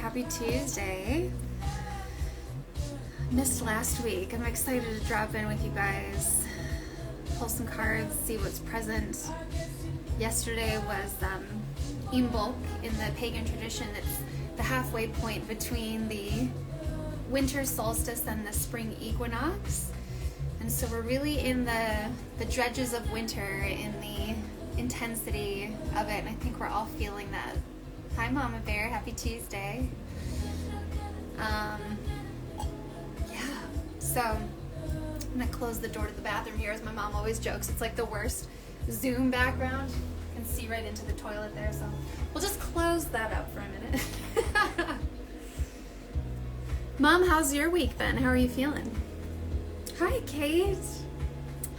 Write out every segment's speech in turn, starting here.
Happy Tuesday. Missed last week. I'm excited to drop in with you guys, pull some cards, see what's present. Yesterday was Imbolc. In the pagan tradition. It's the halfway point between the winter solstice and the spring equinox. And so we're really in the dredges of winter, in the intensity of it, and I think we're all feeling that. Hi Mama Bear, happy Tuesday. So I'm gonna close the door to the bathroom here, as my mom always jokes. It's like the worst Zoom background. You can see right into the toilet there, so we'll just close that up for a minute. Mom, how's your week been? How are you feeling? Hi, Kate.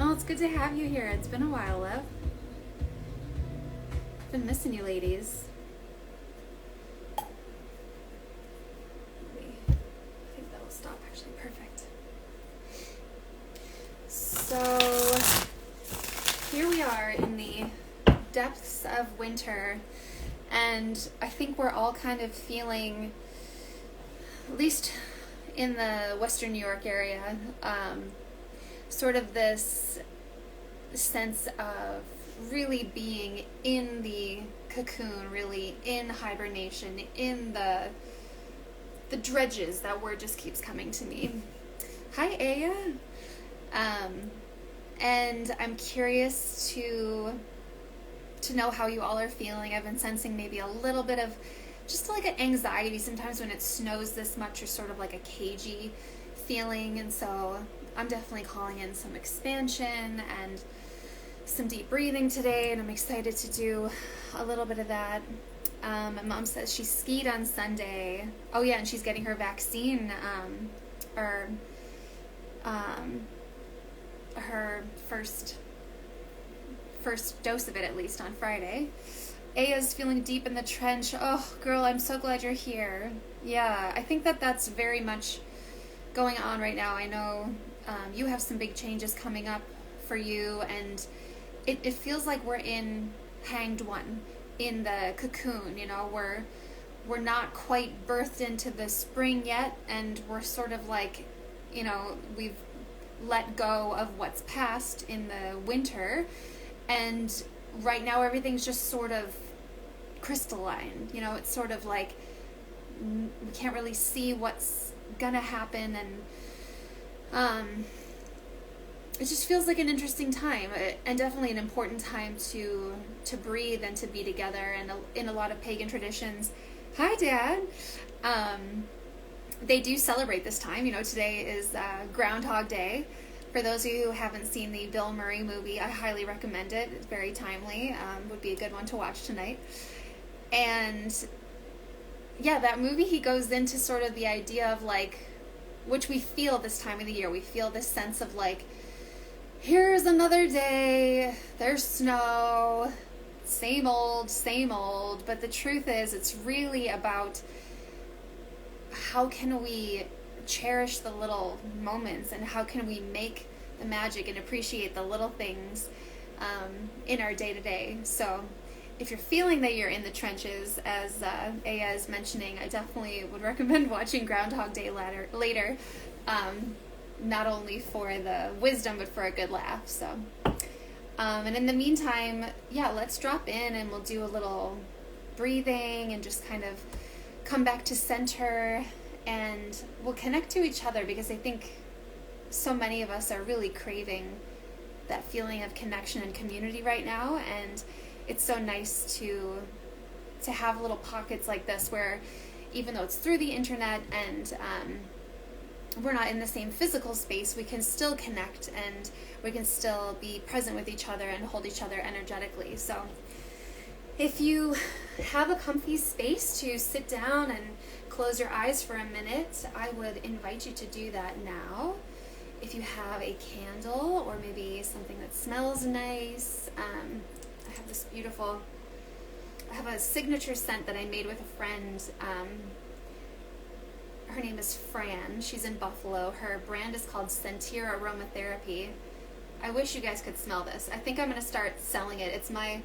Oh, it's good to have you here. It's been a while, love. Been missing you ladies. I think that'll stop actually. Perfect. So here we are in the depths of winter, and I think we're all kind of feeling, at least in the Western New York area, sort of this sense of really being in the cocoon, really in hibernation, in the dredges. That word just keeps coming to me. Hi, Aya. And I'm curious to know how you all are feeling. I've been sensing maybe a little bit of just like an anxiety sometimes when it snows this much, or sort of like a cagey feeling, and so I'm definitely calling in some expansion and some deep breathing today, and I'm excited to do a little bit of that. My mom says she skied on Sunday. Oh yeah, and she's getting her vaccine, or her first dose of it, at least, on Friday. Aya's feeling deep in the trench. Oh, girl, I'm so glad you're here. Yeah, I think that's very much going on right now. I know you have some big changes coming up for you, and it feels like we're in Hanged One, in the cocoon. You know, we're not quite birthed into the spring yet, and we're sort of like, you know, we've let go of what's past in the winter, and right now everything's just sort of crystalline. You know, it's sort of like we can't really see what's gonna happen, and it just feels like an interesting time, and definitely an important time to breathe and to be together. And in a lot of pagan traditions, hi Dad, they do celebrate this time. You know, today is Groundhog Day. For those of you who haven't seen the Bill Murray movie, I highly recommend it. It's very timely. Would be a good one to watch tonight. And yeah, that movie, he goes into sort of the idea of like, which we feel this time of the year. We feel this sense of like, here's another day, there's snow, same old. But the truth is, it's really about how can we cherish the little moments, and how can we make the magic and appreciate the little things in our day-to-day. So if you're feeling that you're in the trenches, as Aya is mentioning, I definitely would recommend watching Groundhog Day later, not only for the wisdom, but for a good laugh. So and in the meantime, yeah, let's drop in and we'll do a little breathing and just kind of come back to center, and we'll connect to each other, because I think so many of us are really craving that feeling of connection and community right now. And it's so nice to have little pockets like this where, even though it's through the internet and we're not in the same physical space, we can still connect, and we can still be present with each other and hold each other energetically. So if you have a comfy space to sit down and close your eyes for a minute, I would invite you to do that now. If you have a candle, or maybe something that smells nice, I have this beautiful, I have a signature scent that I made with a friend. Her name is Fran. She's in Buffalo. Her brand is called Sentir Aromatherapy. I wish you guys could smell this. I think I'm going to start selling it. It's my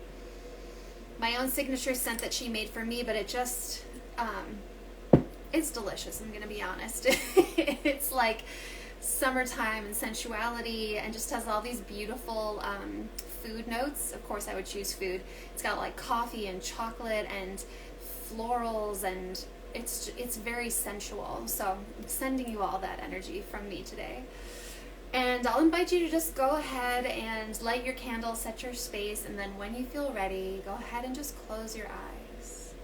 own signature scent that she made for me, but it just, It's delicious, I'm gonna be honest. It's like summertime and sensuality, and just has all these beautiful food notes. Of course I would choose food. It's got like coffee and chocolate and florals, and it's very sensual. So I'm sending you all that energy from me today. And I'll invite you to just go ahead and light your candle, set your space, and then when you feel ready, go ahead and just close your eyes.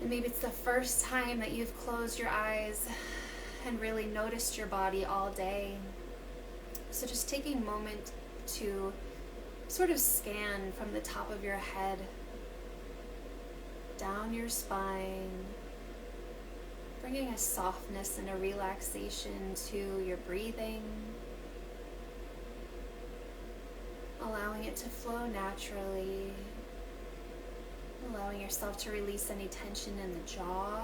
And maybe it's the first time that you've closed your eyes and really noticed your body all day. So just taking a moment to sort of scan from the top of your head, down your spine, bringing a softness and a relaxation to your breathing, allowing it to flow naturally, allowing yourself to release any tension in the jaw,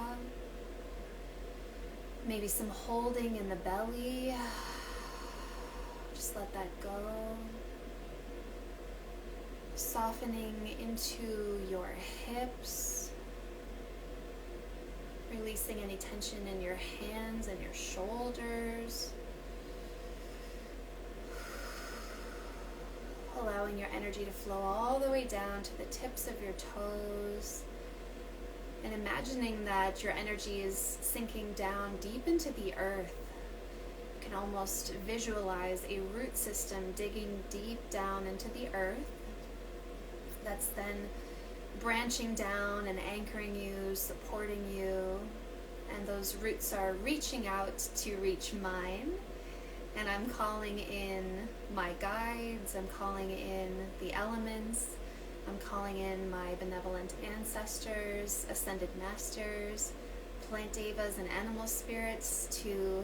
maybe some holding in the belly. Just let that go. Softening into your hips, releasing any tension in your hands and your shoulders. Allowing your energy to flow all the way down to the tips of your toes. And imagining that your energy is sinking down deep into the earth. You can almost visualize a root system digging deep down into the earth. That's then branching down and anchoring you, supporting you, and those roots are reaching out to reach mine. And I'm calling in my guides, I'm calling in the elements, I'm calling in my benevolent ancestors, ascended masters, plant devas, and animal spirits to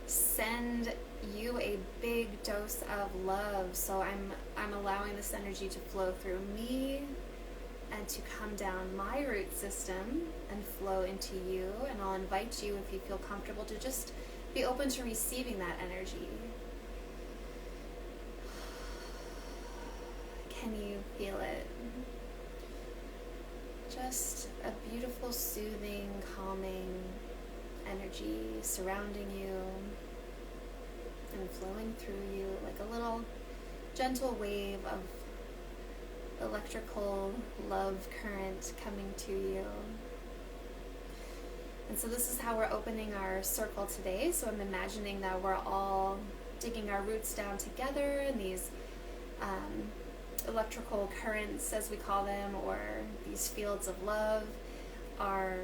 send you a big dose of love. So I'm allowing this energy to flow through me and to come down my root system and flow into you. And I'll invite you, if you feel comfortable, to just be open to receiving that energy. Can you feel it? Just a beautiful, soothing, calming energy surrounding you and flowing through you like a little gentle wave of electrical love current coming to you. And so this is how we're opening our circle today. So I'm imagining that we're all digging our roots down together, and these electrical currents, as we call them, or these fields of love are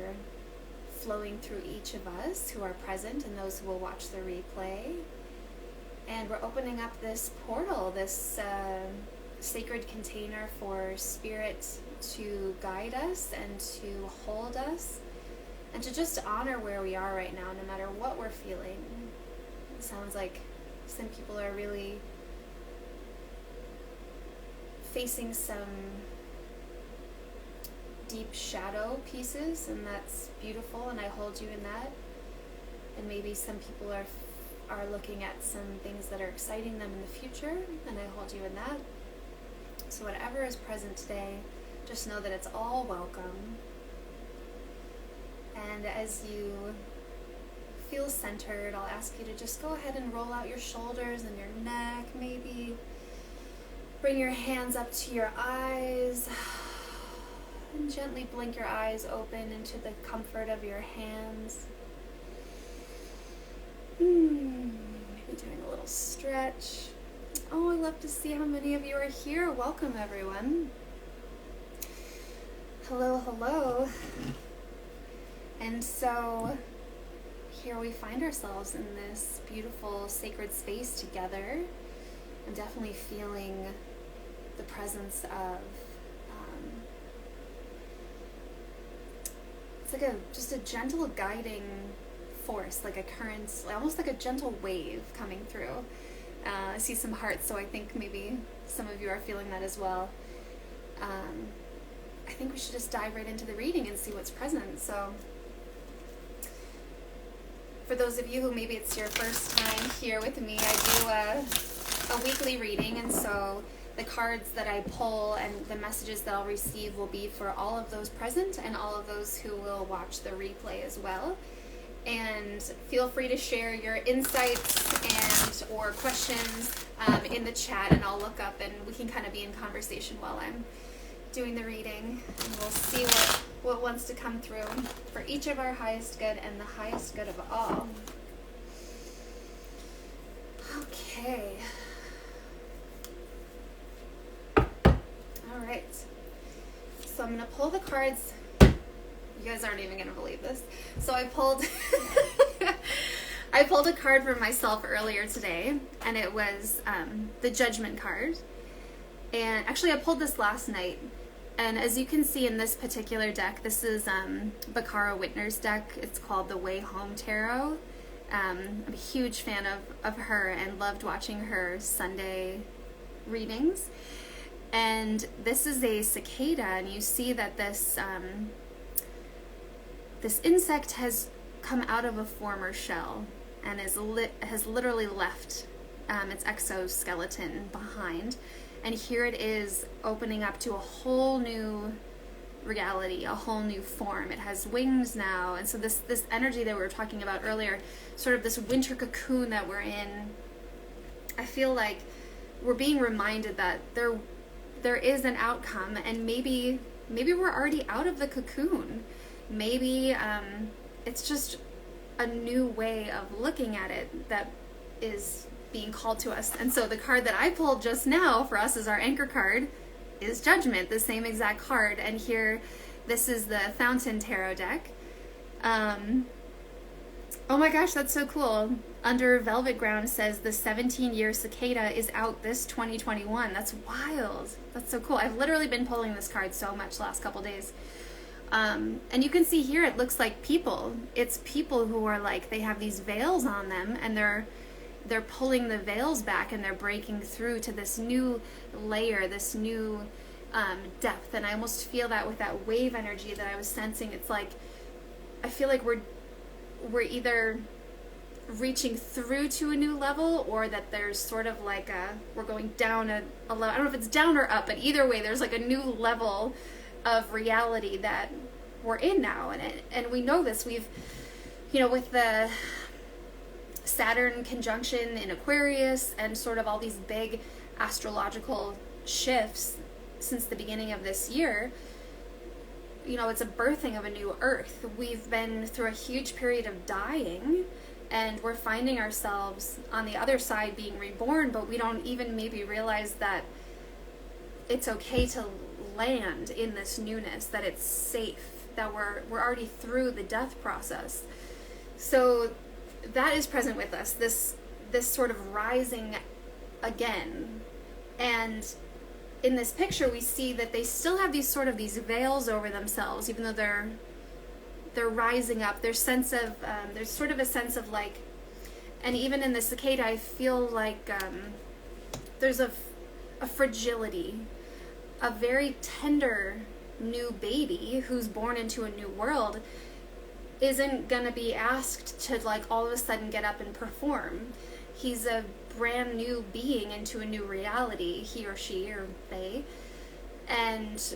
flowing through each of us who are present and those who will watch the replay. And we're opening up this portal, this sacred container for spirit to guide us and to hold us and to just honor where we are right now, no matter what we're feeling. It sounds like some people are really facing some deep shadow pieces, and that's beautiful, and I hold you in that. And maybe some people are looking at some things that are exciting them in the future, and I hold you in that. So whatever is present today, just know that it's all welcome. And as you feel centered, I'll ask you to just go ahead and roll out your shoulders and your neck, maybe. Bring your hands up to your eyes and gently blink your eyes open into the comfort of your hands. Maybe doing a little stretch. Oh, I love to see how many of you are here. Welcome, everyone. Hello, hello. And so here we find ourselves in this beautiful sacred space together. I'm definitely feeling the presence of, it's like just a gentle guiding force, like a current, almost like a gentle wave coming through. I see some hearts, so I think maybe some of you are feeling that as well. I think we should just dive right into the reading and see what's present. So for those of you who maybe it's your first time here with me, I do a weekly reading, and so The cards that I pull and the messages that I'll receive will be for all of those present and all of those who will watch the replay as well. And feel free to share your insights and or questions in the chat, and I'll look up and we can kind of be in conversation while I'm doing the reading. And we'll see what wants to come through for each of our highest good and the highest good of all. Okay. All right. So I'm going to pull the cards. You guys aren't even going to believe this. So I pulled a card for myself earlier today, and it was the Judgment card. And actually I pulled this last night. And as you can see in this particular deck, this is Bakara Whitner's deck. It's called the Way Home Tarot. I'm a huge fan of her and loved watching her Sunday readings. And this is a cicada, and you see that this this insect has come out of a former shell and has literally left its exoskeleton behind. And here it is opening up to a whole new reality, a whole new form. It has wings now. And so this energy that we were talking about earlier, sort of this winter cocoon that we're in, I feel like we're being reminded that there is an outcome, and maybe we're already out of the cocoon. Maybe it's just a new way of looking at it that is being called to us. And so the card that I pulled just now for us as our anchor card is Judgment, the same exact card. And here, this is the Fountain Tarot deck. Oh my gosh, that's so cool. Under Velvet Ground says the 17-year cicada is out this 2021. That's wild. That's so cool. I've literally been pulling this card so much the last couple days. And you can see here it looks like people. It's people who are like, they have these veils on them, and they're pulling the veils back, and they're breaking through to this new layer, this new depth. And I almost feel that with that wave energy that I was sensing. It's like, I feel like we're either reaching through to a new level, or that there's sort of like we're going down a level. I don't know if it's down or up, but either way, there's like a new level of reality that we're in now. And we know this. We've, with the Saturn conjunction in Aquarius and sort of all these big astrological shifts since the beginning of this year, it's a birthing of a new earth. We've been through a huge period of dying, and we're finding ourselves on the other side being reborn, but we don't even maybe realize that it's okay to land in this newness, that it's safe, that we're already through the death process. So that is present with us, this sort of rising again. And in this picture, we see that they still have these veils over themselves, even though they're rising up. There's sort of a sense of like, and even in the cicada, I feel like there's a fragility. A very tender new baby who's born into a new world isn't gonna be asked to like all of a sudden get up and perform. He's a brand new being into a new reality, he or she or they, and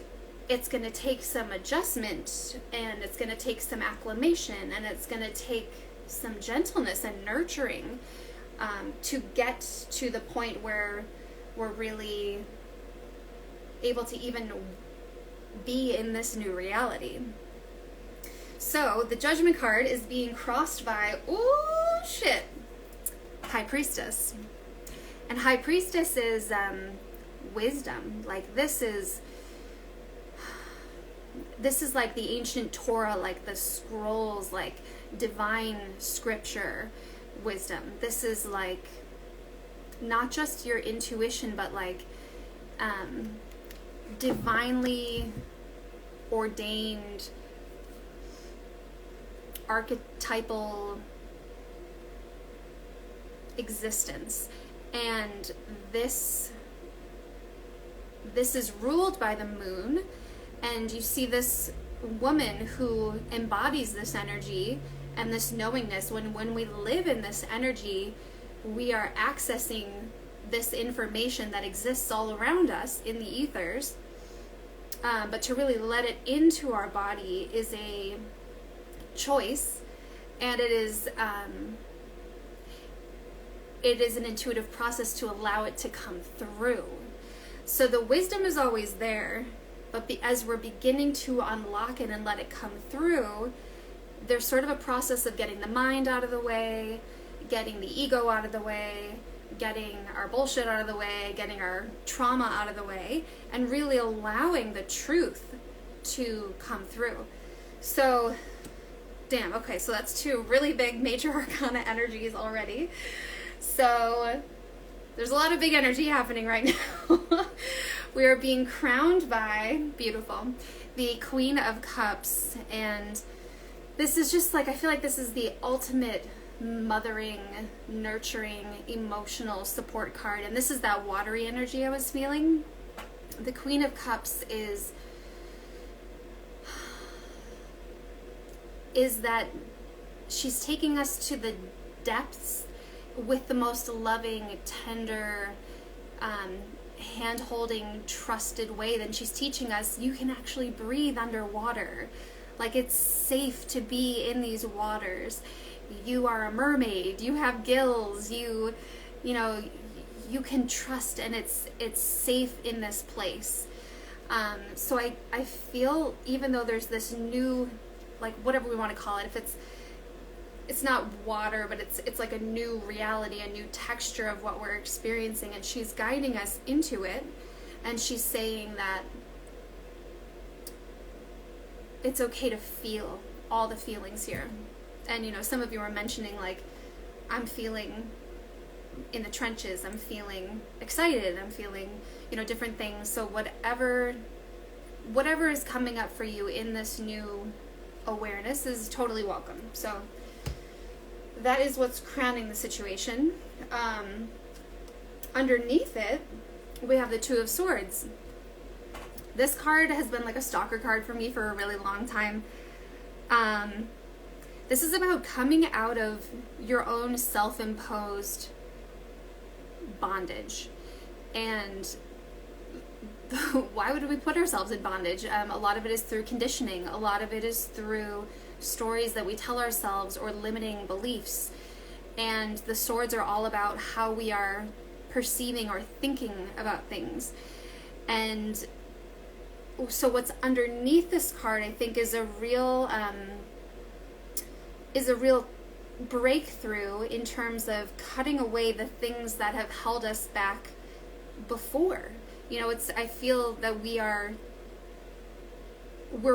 it's going to take some adjustment, and it's going to take some acclimation, and it's going to take some gentleness and nurturing to get to the point where we're really able to even be in this new reality. So the Judgment card is being crossed by, oh shit, High Priestess. And High Priestess is wisdom. Like this is like the ancient Torah, like the scrolls, like divine scripture wisdom. This is like not just your intuition, but like divinely ordained archetypal existence. And this is ruled by the moon, and you see this woman who embodies this energy and this knowingness. When we live in this energy, we are accessing this information that exists all around us in the ethers, but to really let it into our body is a choice, and it is an intuitive process to allow it to come through. So the wisdom is always there, but as we're beginning to unlock it and let it come through, there's sort of a process of getting the mind out of the way, getting the ego out of the way, getting our bullshit out of the way, getting our trauma out of the way, and really allowing the truth to come through. So, damn, okay, so that's 2 really big major arcana energies already. So, there's a lot of big energy happening right now. We are being crowned by, beautiful, the Queen of Cups, and this is just like, I feel like this is the ultimate mothering, nurturing, emotional support card, and this is that watery energy I was feeling. The Queen of Cups is that she's taking us to the depths with the most loving, tender, hand-holding, trusted way. Then she's teaching us you can actually breathe underwater. Like, it's safe to be in these waters. You are a mermaid, you have gills, you know, you can trust, and it's safe in this place. So I feel, even though there's this new, like, whatever we want to call it, if it's not water, but it's like a new reality, a new texture of what we're experiencing, and she's guiding us into it, and she's saying that it's okay to feel all the feelings here. And, you know, some of you were mentioning, like, I'm feeling in the trenches, I'm feeling excited, I'm feeling, you know, different things. So whatever is coming up for you in this new awareness is totally welcome. So that is what's crowning the situation. Underneath it, we have the 2 of Swords. This card has been like a stalker card for me for a really long time. This is about coming out of your own self-imposed bondage. And why would we put ourselves in bondage? A lot of it is through conditioning. A lot of it is through stories that we tell ourselves or limiting beliefs. And the swords are all about how we are perceiving or thinking about things. And so what's underneath this card, I think, is a real breakthrough in terms of cutting away the things that have held us back before. You know, I feel that we're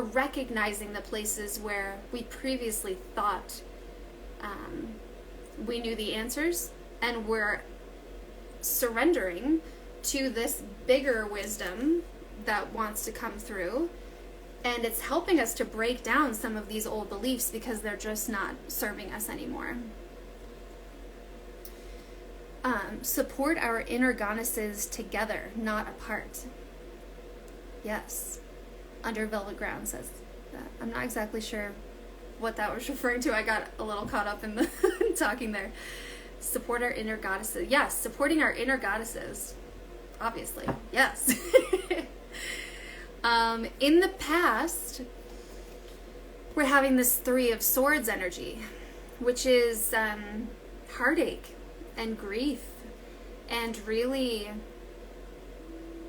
recognizing the places where we previously thought we knew the answers, and we're surrendering to this bigger wisdom that wants to come through. And it's helping us to break down some of these old beliefs because they're just not serving us anymore. Support our inner goddesses together, not apart. Yes. Under Velvet Ground says that. I'm not exactly sure what that was referring to. I got a little caught up in the talking there. Support our inner goddesses. Yes, supporting our inner goddesses. Obviously. Yes. In the past, we're having this 3 of Swords energy, which is heartache and grief and really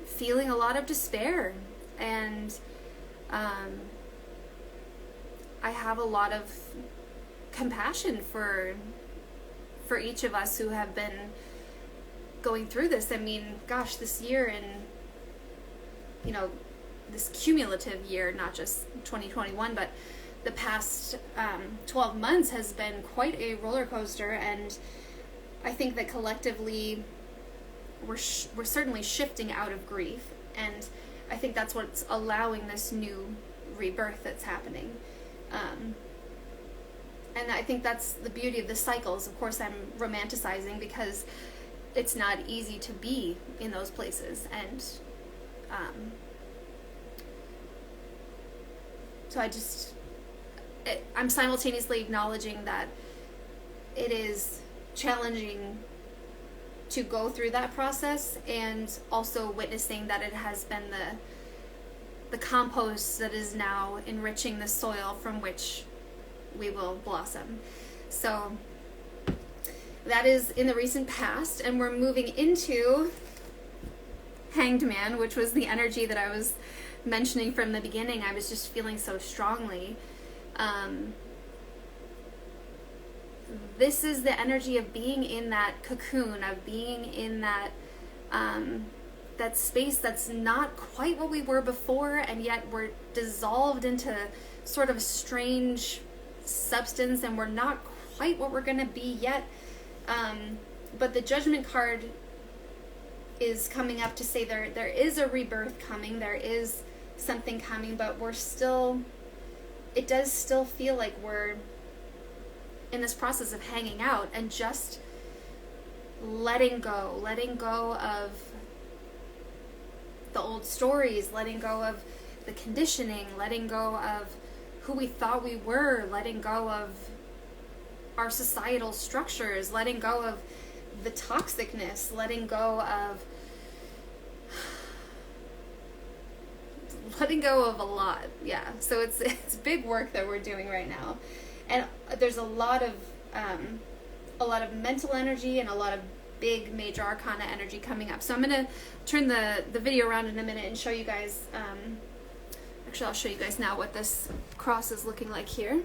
feeling a lot of despair. And I have a lot of compassion for each of us who have been going through this. I mean, gosh, this year, and you know, this cumulative year, not just 2021, but the past 12 months has been quite a roller coaster. And I think that collectively we're certainly shifting out of grief, and I think that's what's allowing this new rebirth that's happening. And I think that's the beauty of the cycles. Of course, I'm romanticizing because it's not easy to be in those places. And so I'm simultaneously acknowledging that it is challenging to go through that process, and also witnessing that it has been the compost that is now enriching the soil from which we will blossom. So that is in the recent past, and we're moving into Hanged Man, which was the energy that I was mentioning from the beginning. I was just feeling so strongly. This is the energy of being in that cocoon, of being in that that space that's not quite what we were before, and yet we're dissolved into sort of a strange substance, and we're not quite what we're going to be yet. But the Judgment card is coming up to say there is a rebirth coming, there is something coming, but we're still, it does still feel like we're in this process of hanging out and just letting go of the old stories, letting go of the conditioning, letting go of who we thought we were, letting go of our societal structures, letting go of the toxicness, letting go of a lot. Yeah, so it's big work that we're doing right now, and there's a lot of mental energy and a lot of big major arcana energy coming up. So I'm going to turn the video around in a minute and show you guys, actually I'll show you guys now what this cross is looking like here.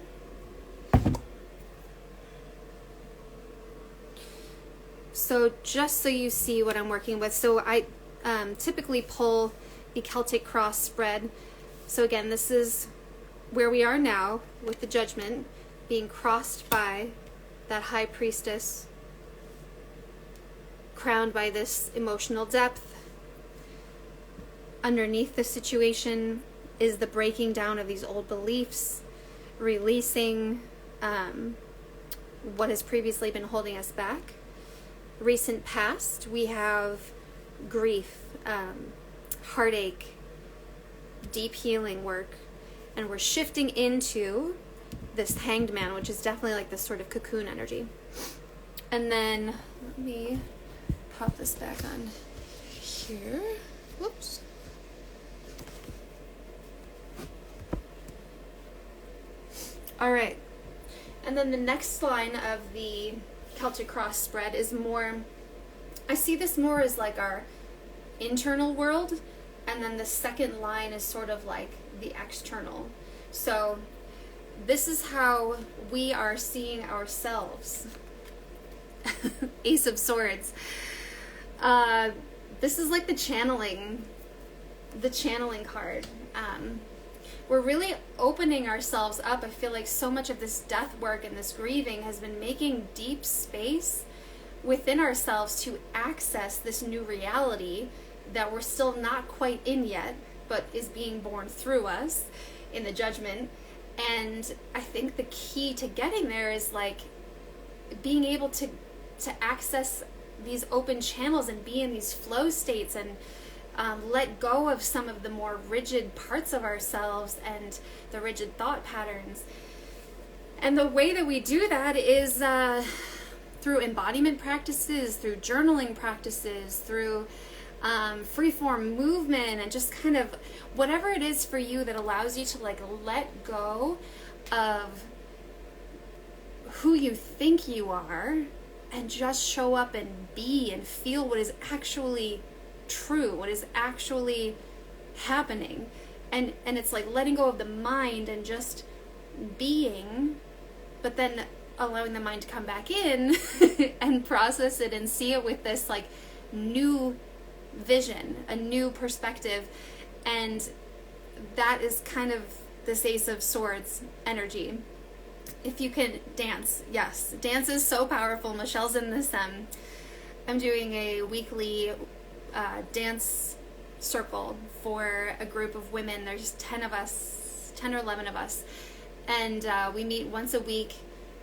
So just so you see what I'm working with, so I typically pull the Celtic cross spread. So again, this is where we are now with the Judgment being crossed by that High Priestess, crowned by this emotional depth. Underneath the situation is the breaking down of these old beliefs, releasing what has previously been holding us back. Recent past, we have grief, heartache, deep healing work, and we're shifting into this Hanged Man, which is definitely like this sort of cocoon energy. And then let me pop this back on here. Whoops. All right. And then the next line of the Celtic cross spread is more, I see this more as like our internal world, and then the second line is sort of like the external. So this is how we are seeing ourselves. Ace of Swords. This is like the channeling card. We're really opening ourselves up. I feel like so much of this death work and this grieving has been making deep space within ourselves to access this new reality that we're still not quite in yet, but is being born through us in the Judgment. And I think the key to getting there is like being able to access these open channels and be in these flow states, and let go of some of the more rigid parts of ourselves and the rigid thought patterns. And the way that we do that is through embodiment practices, through journaling practices, through freeform movement, and just kind of whatever it is for you that allows you to like let go of who you think you are and just show up and be and feel what is actually true, what is actually happening. And it's like letting go of the mind and just being, but then allowing the mind to come back in and process it and see it with this like new vision, a new perspective. And that is kind of this Ace of Swords energy. If you can dance, yes, dance is so powerful. Michelle's in this, I'm doing a weekly dance circle for a group of women. There's 10 of us, 10 or 11 of us, and we meet once a week,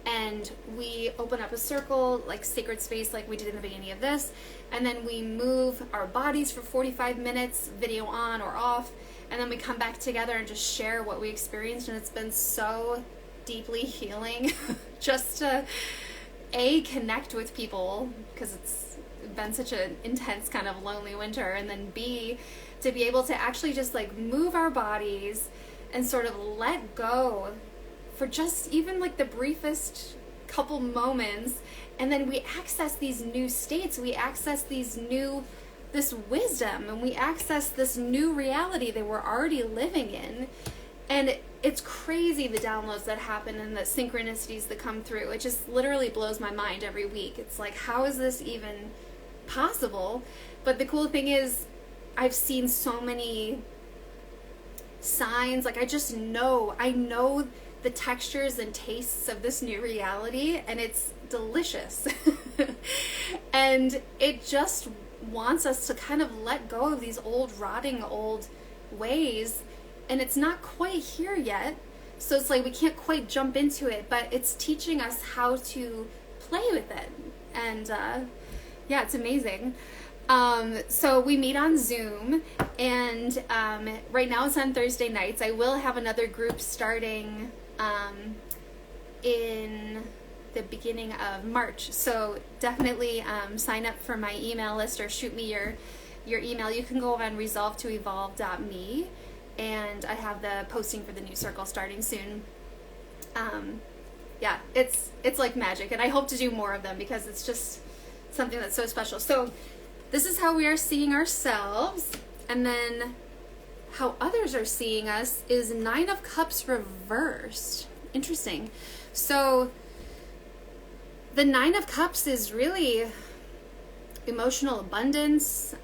and we open up a circle, like sacred space, like we did in the beginning of this, and then we move our bodies for 45 minutes, video on or off, and then we come back together and just share what we experienced. And it's been so deeply healing just to connect with people, because it's been such an intense kind of lonely winter, and then B, to be able to actually just like move our bodies and sort of let go for just even like the briefest couple moments, and then we access these new states, we access this wisdom, and we access this new reality that we're already living in. And it's crazy, the downloads that happen and the synchronicities that come through. It just literally blows my mind every week. It's like, how is this even possible? But the cool thing is, I've seen so many signs. Like, I know the textures and tastes of this new reality, and it's delicious. And it just wants us to kind of let go of these old, rotting old ways, and it's not quite here yet. So it's like we can't quite jump into it, but it's teaching us how to play with it. And yeah, it's amazing. So we meet on Zoom, and right now it's on Thursday nights. I will have another group starting in the beginning of March. So definitely sign up for my email list or shoot me your email. You can go on resolvetoevolve.me, and I have the posting for the new circle starting soon. Yeah, it's like magic, and I hope to do more of them because it's just something that's so special. So this is how we are seeing ourselves, and then how others are seeing us is 9 of Cups reversed. Interesting. So the 9 of Cups is really emotional abundance.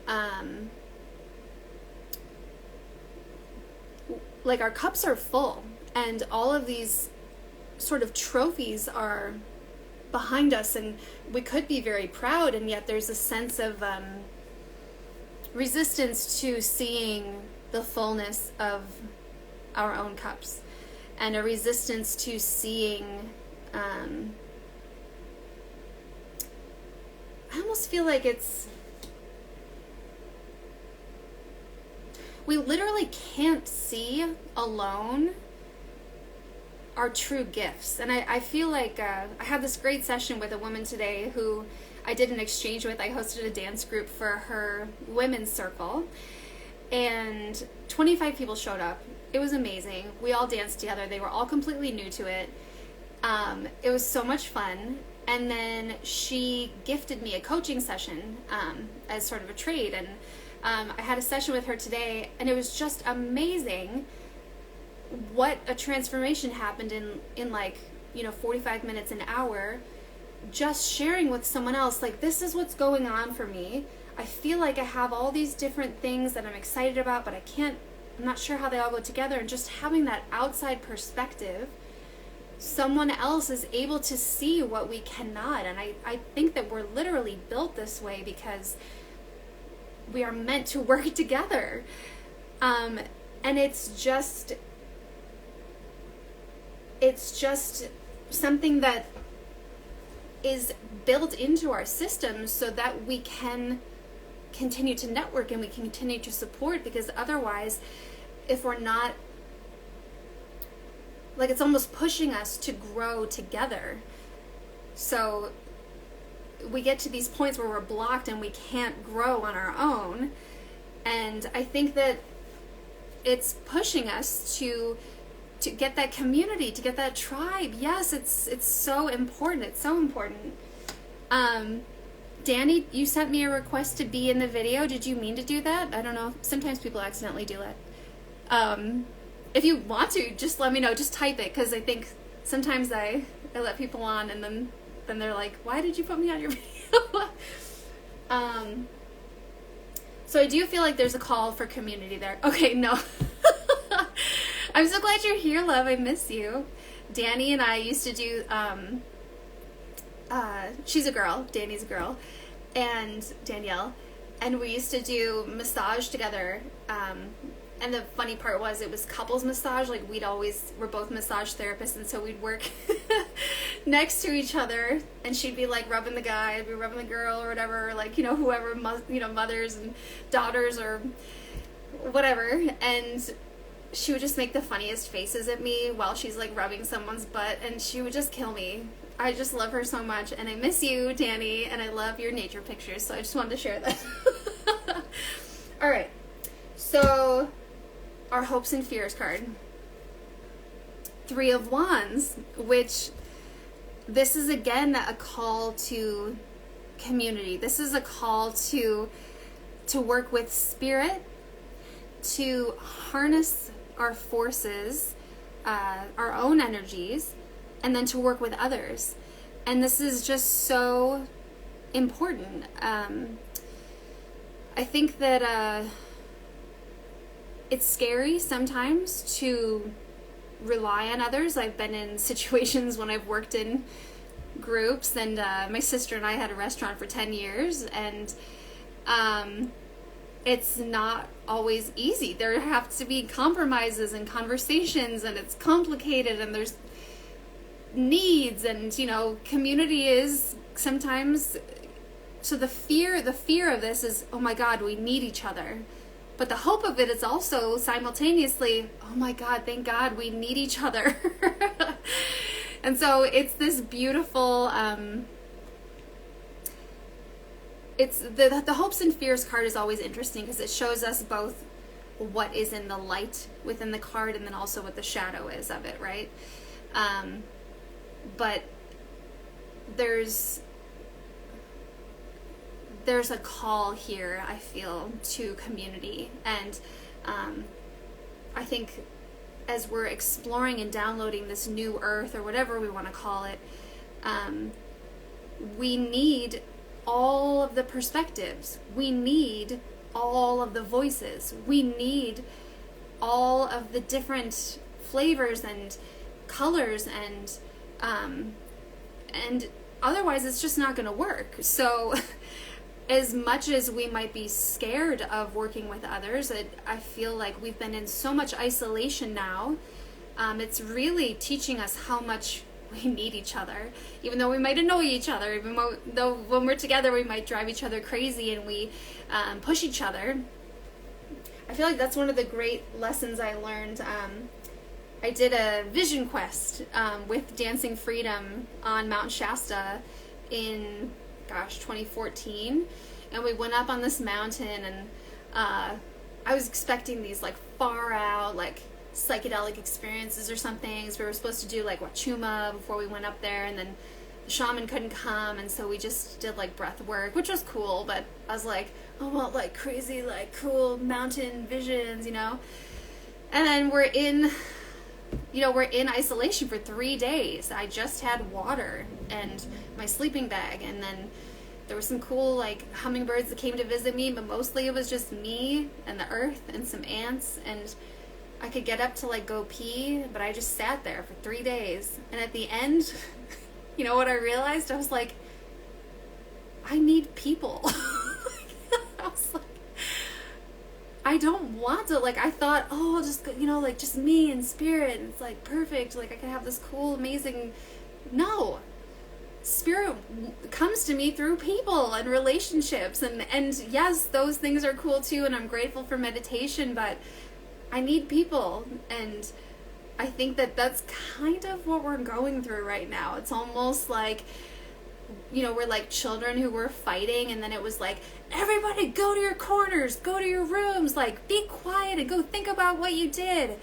Like, our cups are full, and all of these sort of trophies are behind us, and we could be very proud, and yet there's a sense of resistance to seeing the fullness of our own cups, and a resistance to seeing I almost feel like we literally can't see alone our true gifts. And I feel like I had this great session with a woman today who I did an exchange with. I hosted a dance group for her women's circle, and 25 people showed up. It was amazing. We all danced together. They were all completely new to it. It was so much fun. And then she gifted me a coaching session as sort of a trade. And I had a session with her today, and it was just amazing what a transformation happened in like, 45 minutes, an hour, just sharing with someone else, like, this is what's going on for me. I feel like I have all these different things that I'm excited about, but I'm not sure how they all go together. And just having that outside perspective, someone else is able to see what we cannot. And I think that we're literally built this way because we are meant to work together. And it's just something that is built into our systems so that we can continue to network and we continue to support, because otherwise, if we're not, like, it's almost pushing us to grow together. So we get to these points where we're blocked and we can't grow on our own. And I think that it's pushing us to get that community, to get that tribe. Yes, it's so important. It's so important. Danny, you sent me a request to be in the video. Did you mean to do that? I don't know. Sometimes people accidentally do it. If you want to, just let me know. Just type it, because I think sometimes I let people on, and then they're like, why did you put me on your video? So I do feel like there's a call for community there. Okay, no. I'm so glad you're here, love. I miss you. Danny and I used to do, she's a girl, Danny's a girl, and Danielle, and we used to do massage together. And the funny part was, it was couples massage. Like, we're both massage therapists, and so we'd work next to each other, and she'd be like rubbing the guy, I'd be rubbing the girl, or whatever, like, whoever, mothers and daughters or whatever. And she would just make the funniest faces at me while she's like rubbing someone's butt, and she would just kill me. I just love her so much, and I miss you, Danny, and I love your nature pictures, so I just wanted to share that. All right, so our hopes and fears card. 3 of Wands, which this is again a call to community. This is a call to work with spirit, to harness our forces, our own energies, and then to work with others. And this is just so important. I think that it's scary sometimes to rely on others. I've been in situations when I've worked in groups, and my sister and I had a restaurant for 10 years, and it's not always easy. There have to be compromises and conversations, and it's complicated, and there's needs, and you know, community is sometimes, so the fear of this is, oh my God, we need each other. But the hope of it is also simultaneously, oh my God, thank God we need each other. And so it's this beautiful, it's the hopes and fears card is always interesting because it shows us both what is in the light within the card and then also what the shadow is of it, right? But there's a call here, I feel, to community. And I think as we're exploring and downloading this new earth, or whatever we want to call it, we need all of the perspectives. We need all of the voices. We need all of the different flavors and colors, and otherwise it's just not going to work. So as much as we might be scared of working with others, I feel like we've been in so much isolation now. It's really teaching us how much we need each other, even though we might annoy each other, even though when we're together we might drive each other crazy and we push each other. I feel like that's one of the great lessons I learned. I did a vision quest with Dancing Freedom on Mount Shasta in 2014, and we went up on this mountain, and I was expecting these like far out like psychedelic experiences or something. So we were supposed to do like Wachuma before we went up there, and then the shaman couldn't come, and so we just did like breath work, which was cool, but I was like, I want like crazy like cool mountain visions, you know. And then we're in isolation for 3 days. I just had water and my sleeping bag, and then there were some cool like hummingbirds that came to visit me, but mostly it was just me and the earth and some ants, and I could get up to like go pee, but I just sat there for 3 days. And at the end, you know what I realized? I was like, I need people. I was like, I don't want to, like, I thought, oh, I'll just, you know, like, just me and spirit, and it's, like, perfect, like, I can have this cool, amazing, no. Spirit comes to me through people and relationships, and yes, those things are cool, too, and I'm grateful for meditation, but I need people, and I think that that's kind of what we're going through right now. It's almost like, you know, we're like children who were fighting, and then it was like, everybody go to your corners, go to your rooms, like be quiet and go think about what you did.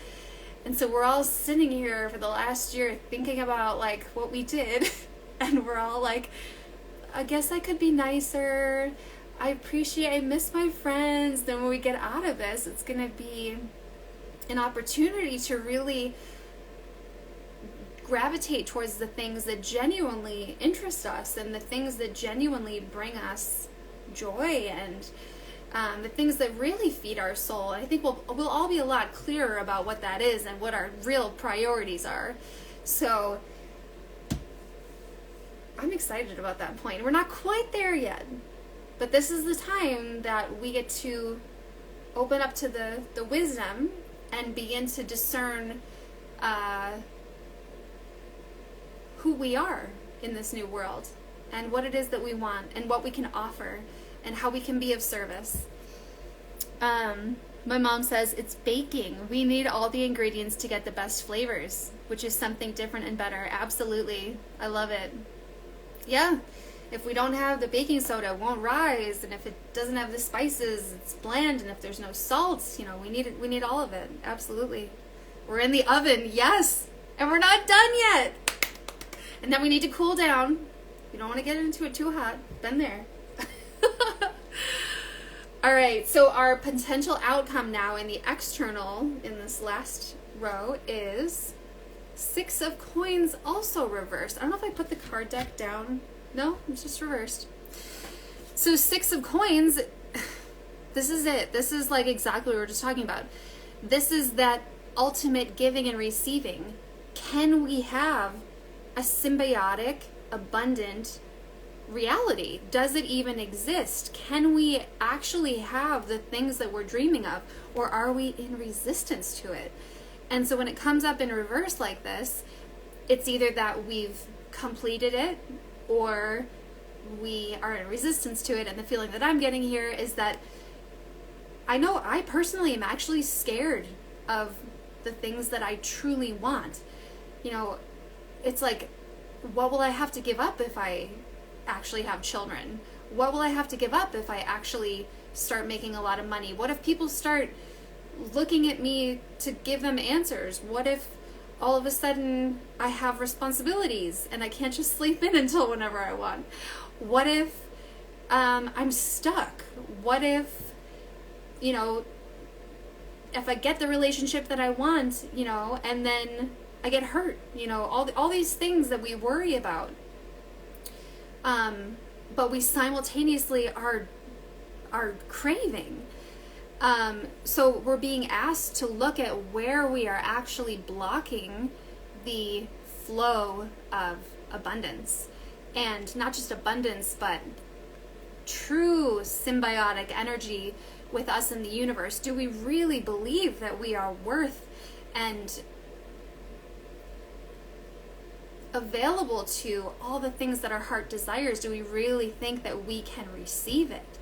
And so we're all sitting here for the last year thinking about like what we did, and we're all like, I guess I could be nicer, I miss my friends. Then when we get out of this, it's gonna be an opportunity to really gravitate towards the things that genuinely interest us, and the things that genuinely bring us joy, and the things that really feed our soul. And I think we'll all be a lot clearer about what that is and what our real priorities are. So I'm excited about that point. We're not quite there yet, but this is the time that we get to open up to the wisdom and begin to discern who we are in this new world, and what it is that we want, and what we can offer, and how we can be of service. My mom says it's baking. We need all the ingredients to get the best flavors, which is something different and better. Absolutely. I love it. Yeah. If we don't have the baking soda, it won't rise. And if it doesn't have the spices, it's bland. And if there's no salts, we need it. We need all of it. Absolutely. We're in the oven. Yes. And we're not done yet. And then we need to cool down. You don't want to get into it too hot. Been there. All right, so our potential outcome now in the external, in this last row, is 6 of coins, also reversed. I don't know if I put the card deck down. No, it's just reversed. So 6 of coins, this is it. This is like exactly what we were just talking about. This is that ultimate giving and receiving. Can we have a symbiotic, abundant reality? Does it even exist? Can we actually have the things that we're dreaming of, or are we in resistance to it? And so when it comes up in reverse like this, it's either that we've completed it or we are in resistance to it. And the feeling that I'm getting here is that I know I personally am actually scared of the things that I truly want. It's like, what will I have to give up if I actually have children? What will I have to give up if I actually start making a lot of money? What if people start looking at me to give them answers? What if all of a sudden I have responsibilities and I can't just sleep in until whenever I want? What if I'm stuck? What if, if I get the relationship that I want, and then I get hurt, all these things that we worry about. But we simultaneously are craving. So we're being asked to look at where we are actually blocking the flow of abundance. And not just abundance, but true symbiotic energy with us in the universe. Do we really believe that we are worth and available to all the things that our heart desires? Do we really think that we can receive it?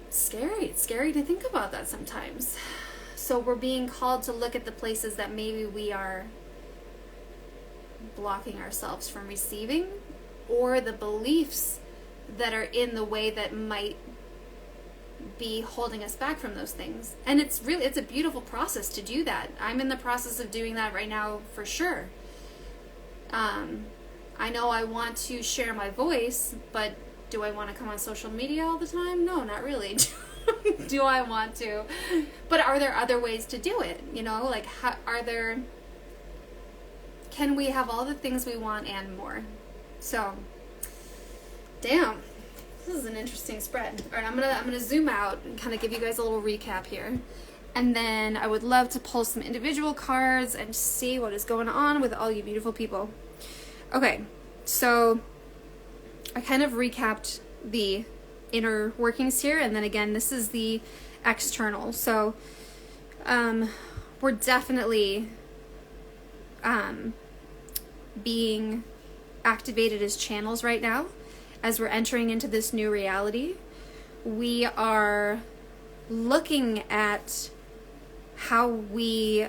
It's scary to think about that sometimes. So we're being called to look at the places that maybe we are blocking ourselves from receiving, or the beliefs that are in the way that might be holding us back from those things. And it's a beautiful process to do that. I'm in the process of doing that right now for sure. I know I want to share my voice, but do I want to come on social media all the time? No, not really. Do I want to? But are there other ways to do it? Can we have all the things we want and more? So, damn, this is an interesting spread. All right, I'm gonna zoom out and kind of give you guys a little recap here. And then I would love to pull some individual cards and see what is going on with all you beautiful people. Okay, so I kind of recapped the inner workings here, and then again, this is the external. So we're definitely being activated as channels right now as we're entering into this new reality. We are looking at how we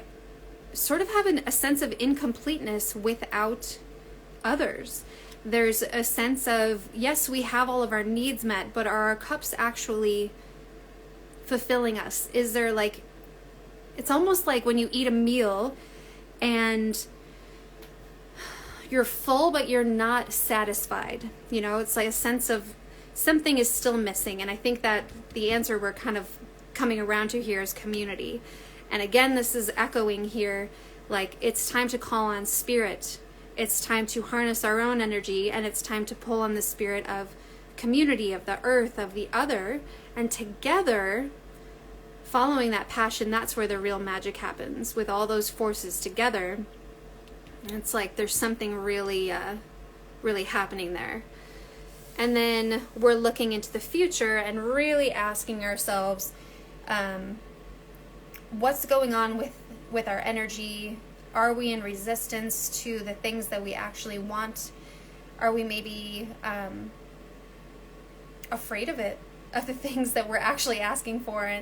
sort of have a sense of incompleteness without others. There's a sense of, yes, we have all of our needs met, but are our cups actually fulfilling us? Is there it's almost like when you eat a meal and you're full, but you're not satisfied. It's like a sense of something is still missing. And I think that the answer we're kind of coming around to here is community. And again, this is echoing here, it's time to call on spirit. It's time to harness our own energy, and it's time to pull on the spirit of community, of the earth, of the other, and together, following that passion, that's where the real magic happens. With all those forces together, it's like there's something really, really happening there. And then we're looking into the future and really asking ourselves, what's going on with our energy? Are we in resistance to the things that we actually want? Are we maybe afraid of it, of the things that we're actually asking for?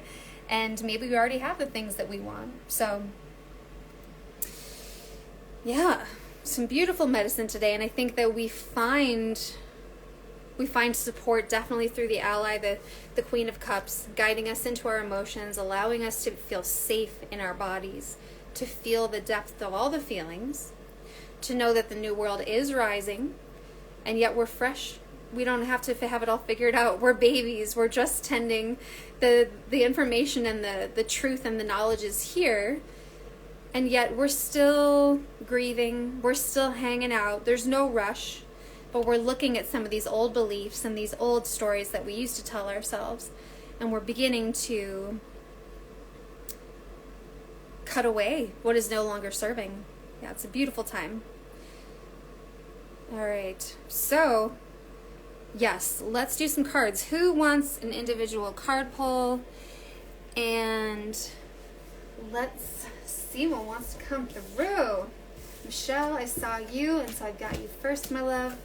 And maybe we already have the things that we want. So, yeah, some beautiful medicine today. And I think that we find support definitely through the ally, the Queen of Cups, guiding us into our emotions, allowing us to feel safe in our bodies, to feel the depth of all the feelings, to know that the new world is rising, and yet we're fresh. We don't have to have it all figured out. We're babies. We're just tending. The information and the truth and the knowledge is here, and yet we're still grieving. We're still hanging out. There's no rush, but we're looking at some of these old beliefs and these old stories that we used to tell ourselves, and we're beginning to cut away what is no longer serving. Yeah, it's a beautiful time. All right, so yes, let's do some cards. Who wants an individual card pull? And let's see what wants to come through. Michelle, I saw you, and so I got you first, my love.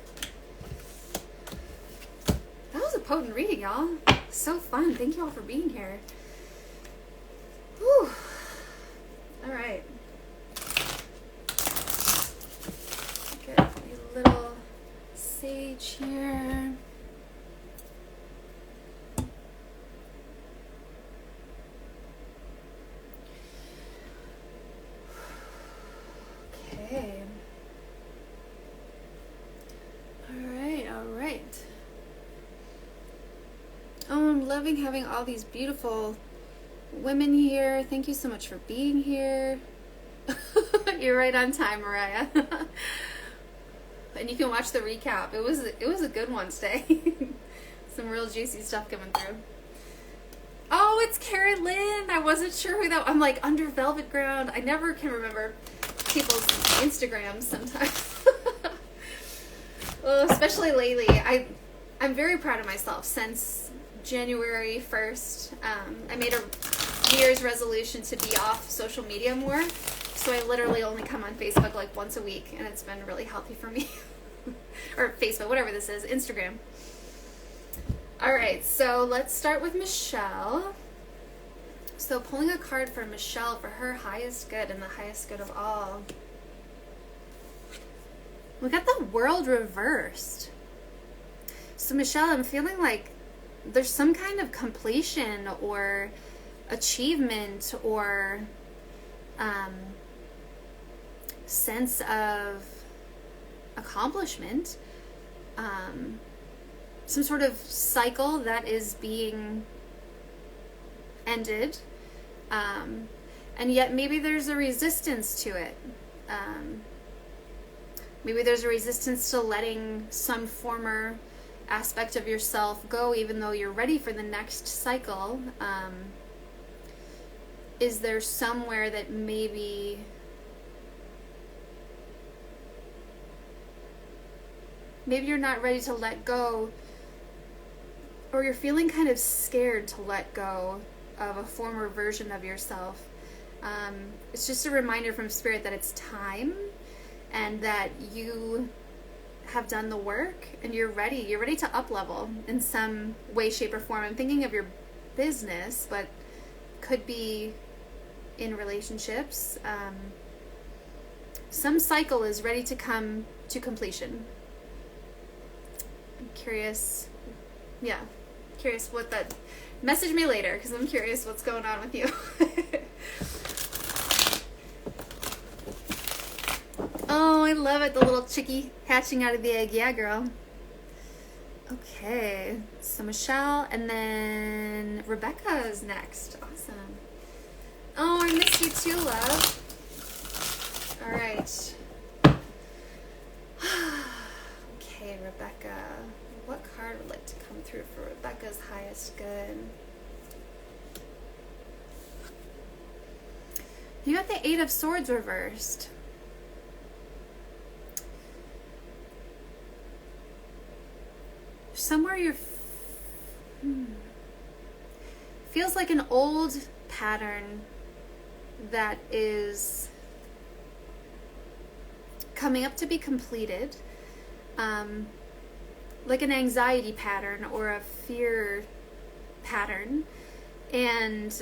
That was a potent reading, y'all. So fun. Thank you all for being here. Whew. All right. Get a little sage here. Okay. All right. Oh, I'm loving having all these beautiful women here. Thank you so much for being here. You're right on time, Mariah. And you can watch the recap. It was a good one today. Some real juicy stuff coming through. Oh, it's Karen Lynn. I wasn't sure who that. I'm like under velvet ground. I never can remember people's Instagrams sometimes. Well, especially lately. I'm very proud of myself. Since January 1st, I made a New Year's resolution to be off social media more. So I literally only come on Facebook like once a week, and it's been really healthy for me. Or Facebook, whatever this is, Instagram. All right, so let's start with Michelle. So pulling a card for Michelle for her highest good and the highest good of all. We got the World reversed. So Michelle, I'm feeling like there's some kind of completion or achievement or sense of accomplishment, some sort of cycle that is being ended, and yet maybe there's a resistance to it. Maybe there's a resistance to letting some former aspect of yourself go, even though you're ready for the next cycle. Is there somewhere that maybe you're not ready to let go, or you're feeling kind of scared to let go of a former version of yourself? It's just a reminder from Spirit that it's time, and that you have done the work and you're ready to up level in some way, shape, or form. I'm thinking of your business, but could be in relationships. Some cycle is ready to come to completion. I'm curious what that, message me later, because I'm curious what's going on with you. Oh, I love it. The little chickie hatching out of the egg. Yeah, girl. Okay. So Michelle, and then Rebecca is next. Awesome. Oh, I missed you too, love. All right. Okay, Rebecca. What card would like to come through for Rebecca's highest good? You got the Eight of Swords reversed. Somewhere you're feels like an old pattern that is coming up to be completed, like an anxiety pattern or a fear pattern, And,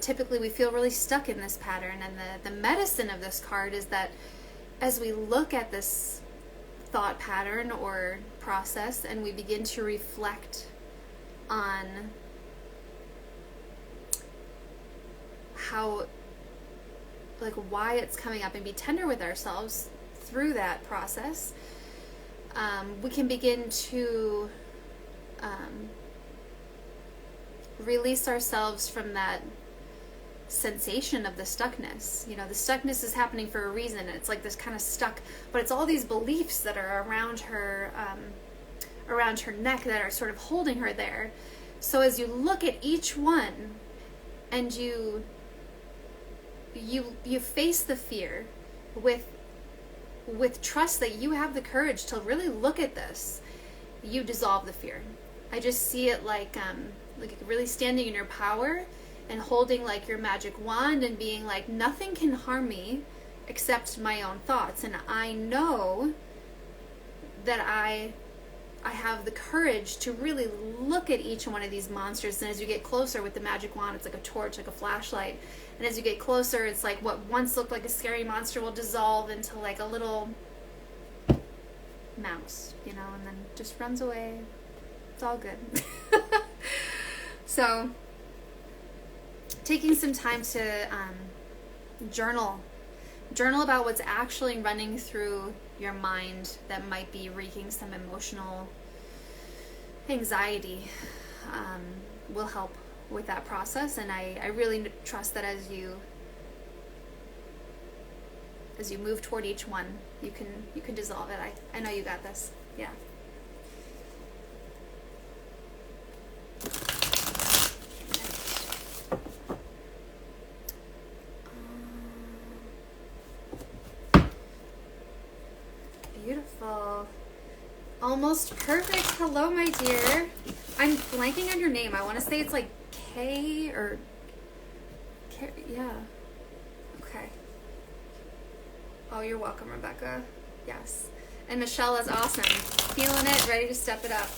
typically we feel really stuck in this pattern. And the medicine of this card is that as we look at this thought pattern or process and we begin to reflect on how, why it's coming up and be tender with ourselves through that process, we can begin to release ourselves from that sensation of the stuckness. The stuckness is happening for a reason. It's like this kind of stuck, but it's all these beliefs that are around her neck that are sort of holding her there. So as you look at each one and you face the fear with trust that you have the courage to really look at this, you dissolve the fear. I just see it like really standing in your power and holding like your magic wand and being like, nothing can harm me except my own thoughts. And I know that I have the courage to really look at each one of these monsters. And as you get closer with the magic wand, it's like a torch, like a flashlight. And as you get closer, it's like what once looked like a scary monster will dissolve into like a little mouse, and then just runs away. It's all good. So, taking some time to journal about what's actually running through your mind that might be wreaking some emotional anxiety will help with that process. And I really trust that as you move toward each one, you can dissolve it. I know you got this. Yeah. Beautiful. Almost perfect. Hello, my dear. I'm blanking on your name. I want to say it's like K or K. Yeah. Okay. Oh, you're welcome, Rebecca. Yes. And Michelle, that's awesome. Feeling it, ready to step it up.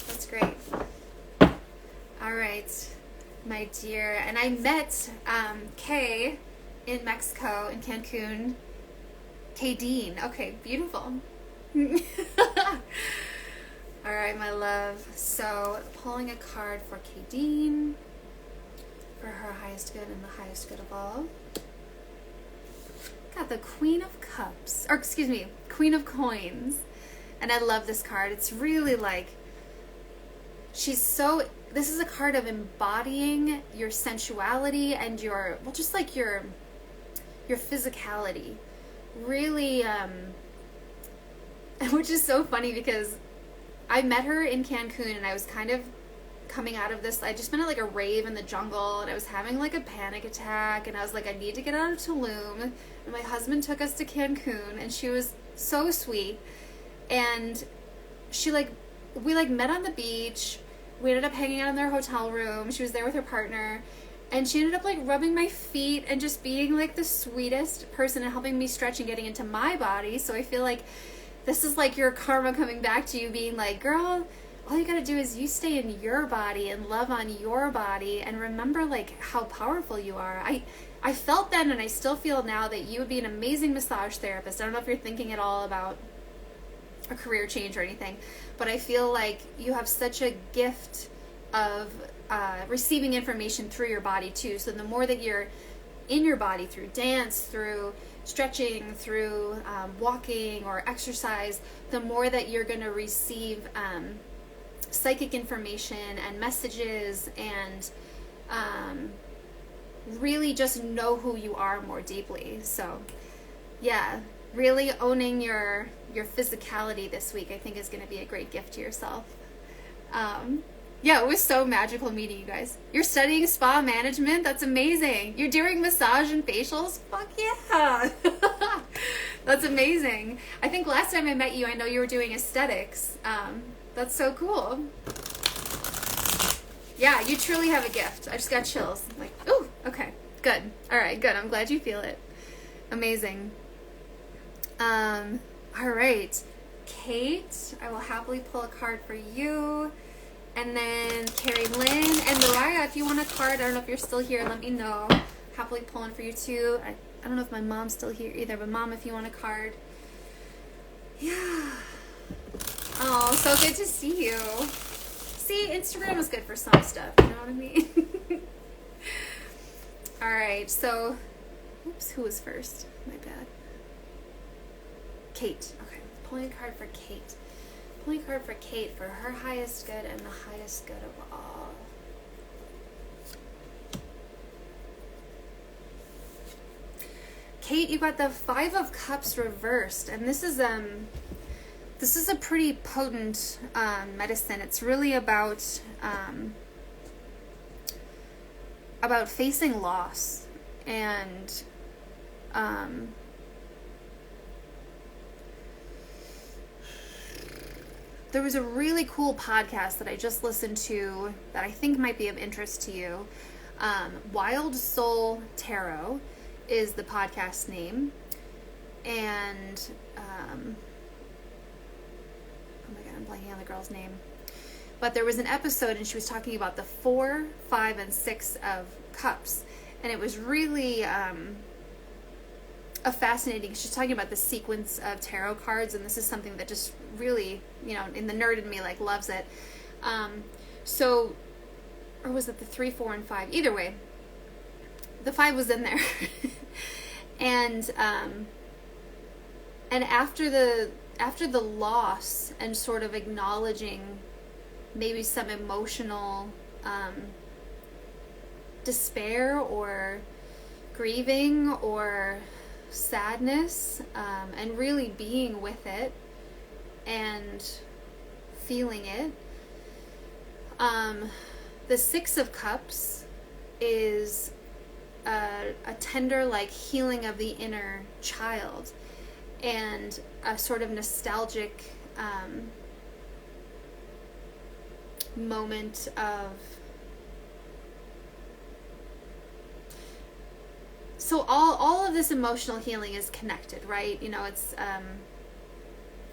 That's great. All right, my dear. And I met Kay in Mexico, in Cancun. Kay Dean. Okay, beautiful. All right, my love. So, pulling a card for Kay Dean, for her highest good and the highest good of all. Got the Queen of Cups, or excuse me, Queen of Coins. And I love this card. It's really like, this is a card of embodying your sensuality and your physicality. Really, which is so funny because I met her in Cancun and I was kind of coming out of this. I just been at like a rave in the jungle and I was having like a panic attack and I was like, I need to get out of Tulum. And my husband took us to Cancun and she was so sweet. And we met on the beach. We ended up hanging out in their hotel room. She was there with her partner. And she ended up like rubbing my feet and just being like the sweetest person and helping me stretch and getting into my body. So I feel like this is like your karma coming back to you, being like, girl, all you gotta do is you stay in your body and love on your body and remember like how powerful you are. I felt then and I still feel now that you would be an amazing massage therapist. I don't know if you're thinking at all about a career change or anything, but I feel like you have such a gift of receiving information through your body too. So the more that you're in your body through dance, through stretching, through walking or exercise, the more that you're going to receive psychic information and messages and really just know who you are more deeply. So yeah, really owning your physicality this week I think is going to be a great gift to yourself. Yeah, it was so magical meeting you guys. You're studying spa management? That's amazing. You're doing massage and facials? Fuck yeah. That's amazing. I think last time I met you, I know you were doing aesthetics. That's so cool. Yeah, you truly have a gift. I just got chills. I'm like, ooh, okay, good. All right, good. I'm glad you feel it. Amazing. All right. Kate, I will happily pull a card for you. And then Carrie Lynn and Mariah, if you want a card, I don't know if you're still here, let me know. Happily pulling for you too. I don't know if my mom's still here either, but Mom, if you want a card. Yeah. Oh, so good to see you. See, Instagram is good for some stuff, you know what I mean? All right, so, oops, who was first? My bad. Kate. Okay, pulling a card for Kate. Pulling a card for Kate for her highest good and the highest good of all. Kate, you got the Five of Cups reversed, and this is a pretty potent medicine. It's really about facing loss, and there was a really cool podcast that I just listened to that I think might be of interest to you. Wild Soul Tarot is the podcast name, and oh my god, I'm blanking on the girl's name. But there was an episode and she was talking about the 4, 5, and 6 of cups, and it was really a fascinating. She's talking about the sequence of tarot cards, and this is something that just really, you know, in the nerd in me, like, loves it. So, or was it the 3, 4, and 5? Either way, the 5 was in there. And after the loss and sort of acknowledging maybe some emotional despair or grieving or sadness, and really being with it and feeling it, the 6 of Cups is a tender, like, healing of the inner child, and a sort of nostalgic moment of, so all of this emotional healing is connected, right? You know, it's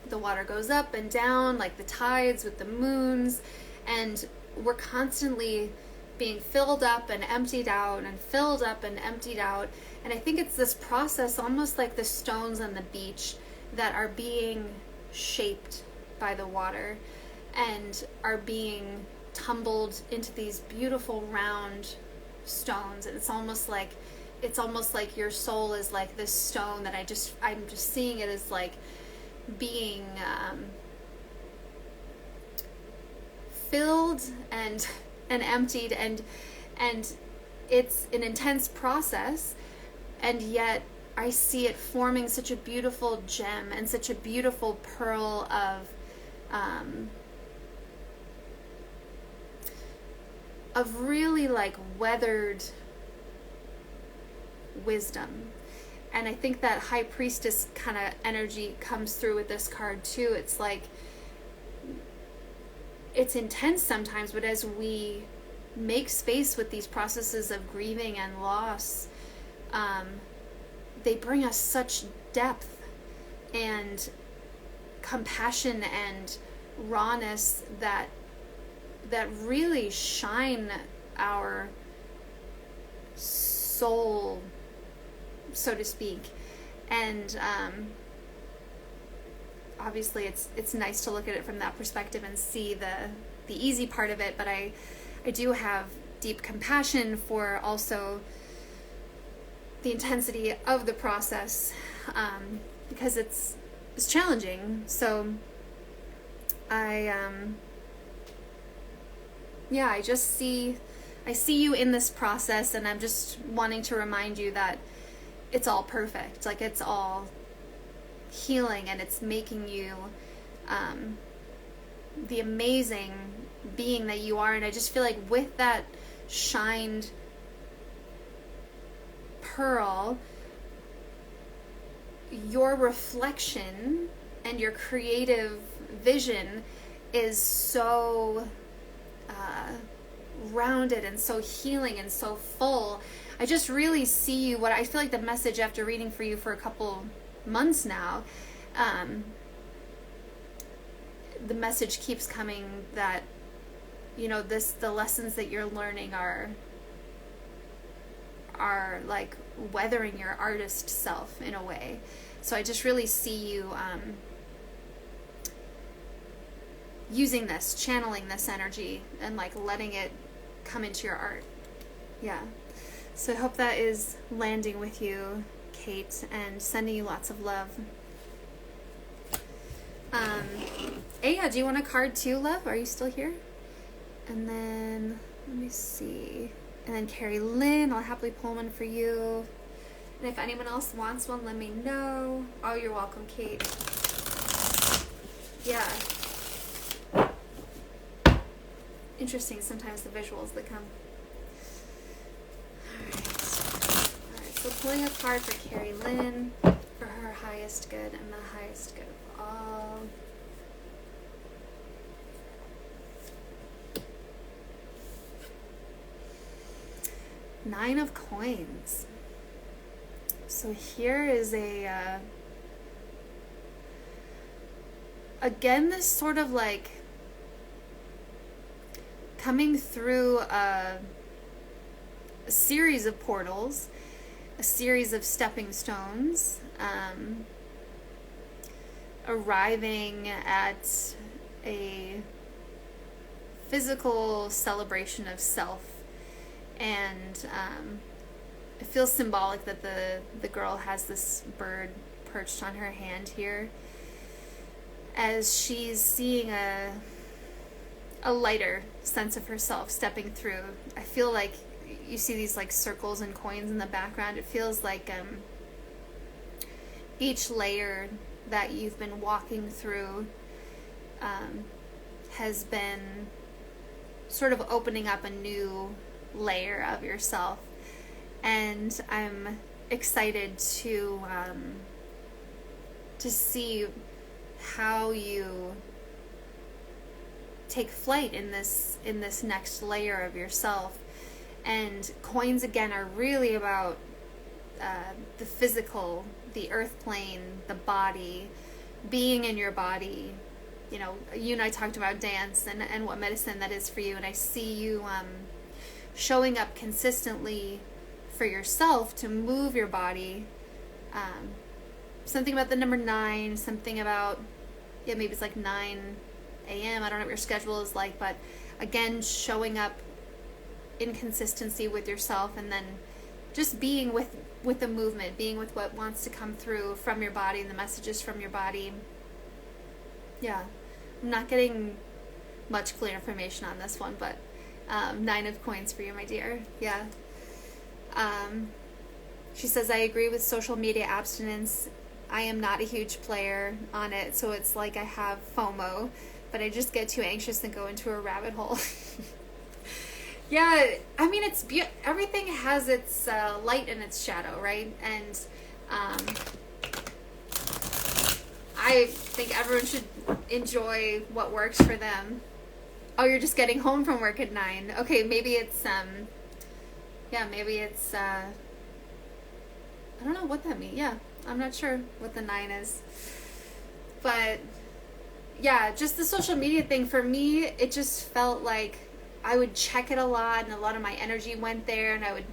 the water goes up and down like the tides with the moons, and we're constantly being filled up and emptied out and filled up and emptied out. And I think it's this process, almost like the stones on the beach, that are being shaped by the water and are being tumbled into these beautiful round stones. And it's almost like your soul is like this stone that I'm just seeing it as like being filled and emptied, and it's an intense process, and yet I see it forming such a beautiful gem and such a beautiful pearl of really, like, weathered wisdom. And I think that High Priestess kind of energy comes through with this card too. It's like, it's intense sometimes, but as we make space with these processes of grieving and loss, they bring us such depth and compassion and rawness that really shine our soul, so to speak. And obviously it's nice to look at it from that perspective and see the easy part of it, but I do have deep compassion for also the intensity of the process, because it's challenging. So I see you in this process, and I'm just wanting to remind you that it's all perfect. Like, it's all healing, and it's making you the amazing being that you are. And I just feel like with that shined pearl, your reflection and your creative vision is so rounded and so healing and so full. I just really see you. What I feel like the message after reading for you for a couple months now, the message keeps coming that the lessons that you're learning are like weathering your artist self in a way. So I just really see you using this, channeling this energy, and like letting it come into your art. Yeah. So I hope that is landing with you, Kate, and sending you lots of love. Aya, do you want a card too, love? Are you still here? And then, let me see. And then Carrie Lynn, I'll happily pull one for you. And if anyone else wants one, let me know. Oh, you're welcome, Kate. Yeah. Interesting, sometimes the visuals that come. Alright, so pulling a card for Carrie Lynn for her highest good and the highest good of all. Nine of Coins. So here is again, this sort of like coming through a series of portals, a series of stepping stones, arriving at a physical celebration of self. And it feels symbolic that the girl has this bird perched on her hand here as she's seeing a lighter sense of herself stepping through. I feel like you see these like circles and coins in the background. It feels like each layer that you've been walking through has been sort of opening up a new layer of yourself, and I'm excited to see how you take flight in this next layer of yourself. And coins again are really about the physical, the earth plane, the body, being in your body. You and I talked about dance and what medicine that is for you, and I see you showing up consistently for yourself to move your body. Something about the number 9, something about, maybe it's like 9 a.m. I don't know what your schedule is like, but again, showing up in consistency with yourself, and then just being with the movement, being with what wants to come through from your body and the messages from your body. Yeah, I'm not getting much clear information on this one, but 9 of Coins for you, my dear. Yeah. She says, I agree with social media abstinence. I am not a huge player on it, so it's like I have FOMO, but I just get too anxious and go into a rabbit hole. Yeah, I mean, everything has its light and its shadow, right? And I think everyone should enjoy what works for them. Oh, you're just getting home from work at 9. Okay, maybe it's I don't know what that means. Yeah, I'm not sure what the 9 is. But yeah, just the social media thing for me, it just felt like I would check it a lot, and a lot of my energy went there, and I would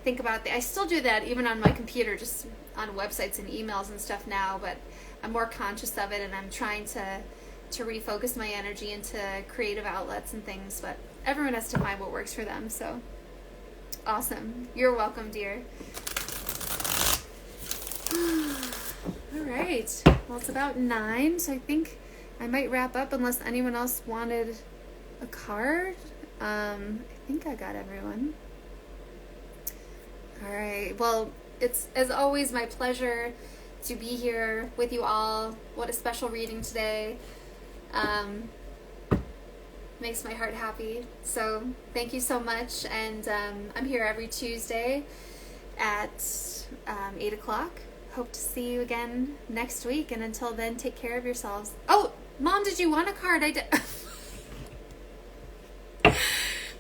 think about I still do that even on my computer, just on websites and emails and stuff now, but I'm more conscious of it, and I'm trying to refocus my energy into creative outlets and things, but everyone has to find what works for them. So awesome. You're welcome, dear. All right. Well, it's about 9, so I think I might wrap up unless anyone else wanted a card. I think I got everyone. All right. Well, it's, as always, my pleasure to be here with you all. What a special reading today. Makes my heart happy. So thank you so much. And I'm here every Tuesday at 8 o'clock. Hope to see you again next week. And until then, take care of yourselves. Oh, Mom, did you want a card? I did.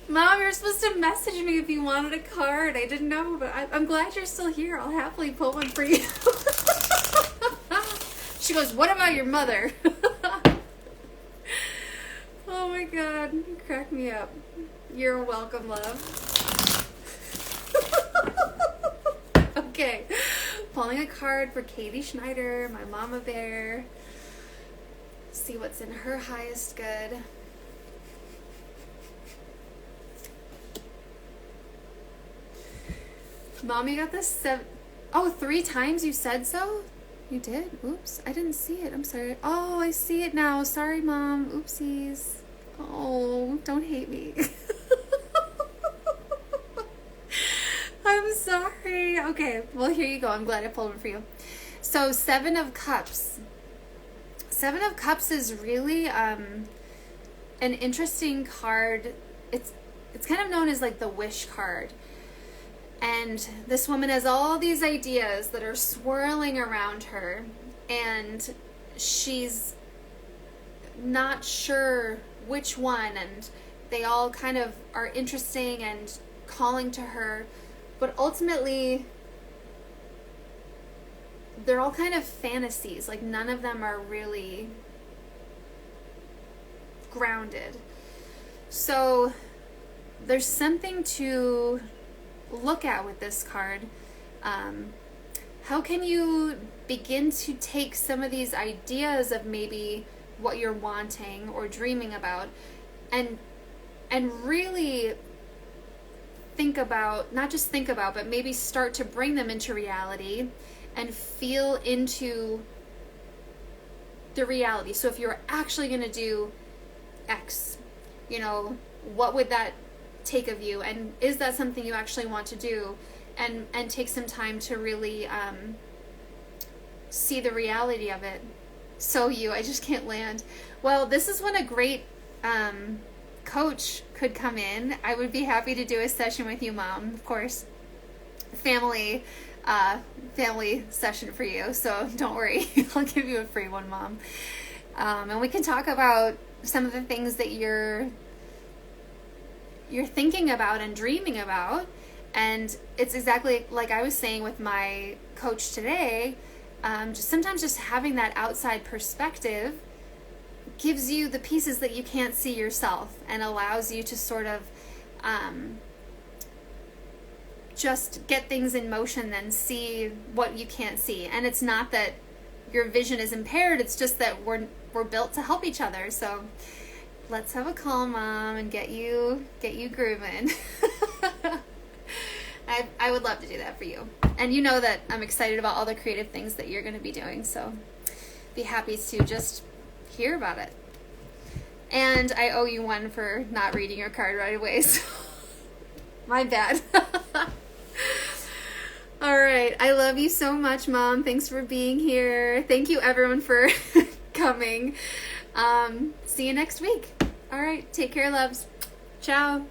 Mom, you're supposed to message me if you wanted a card. I didn't know, but I'm glad you're still here. I'll happily pull one for you. She goes, what about your mother? Oh my God. You crack me up. You're welcome, love. Okay. Pulling a card for Katie Schneider, my mama bear. See what's in her highest good. Mom, you got this 3 times you said so? You did? Oops, I didn't see it. I'm sorry. Oh, I see it now. Sorry, Mom. Oopsies. Oh, don't hate me. I'm sorry. Okay, well, here you go. I'm glad I pulled one for you. So, 7 of Cups. 7 of Cups is really an interesting card. It's kind of known as like the wish card. And this woman has all these ideas that are swirling around her, and she's not sure which one, and they all kind of are interesting and calling to her, but ultimately they're all kind of fantasies. Like, none of them are really grounded. So there's something to look at with this card. How can you begin to take some of these ideas of maybe what you're wanting or dreaming about and really think about, not just think about, but maybe start to bring them into reality and feel into the reality. So if you're actually going to do X, what would that take of you, and is that something you actually want to do, and take some time to really see the reality of it. So I just can't land. Well, this is when a great coach could come in. I would be happy to do a session with you, Mom, of course. Family session for you, so don't worry. I'll give you a free one, Mom. And we can talk about some of the things that you're thinking about and dreaming about. And it's exactly like I was saying with my coach today, sometimes just having that outside perspective gives you the pieces that you can't see yourself and allows you to sort of just get things in motion and see what you can't see. And it's not that your vision is impaired, it's just that we're built to help each other. So let's have a call, Mom, and get you grooving. I would love to do that for you. And you know that I'm excited about all the creative things that you're going to be doing, so be happy to just hear about it. And I owe you one for not reading your card right away, so my bad. All right. I love you so much, Mom. Thanks for being here. Thank you, everyone, for coming. See you next week. All right. Take care, loves. Ciao.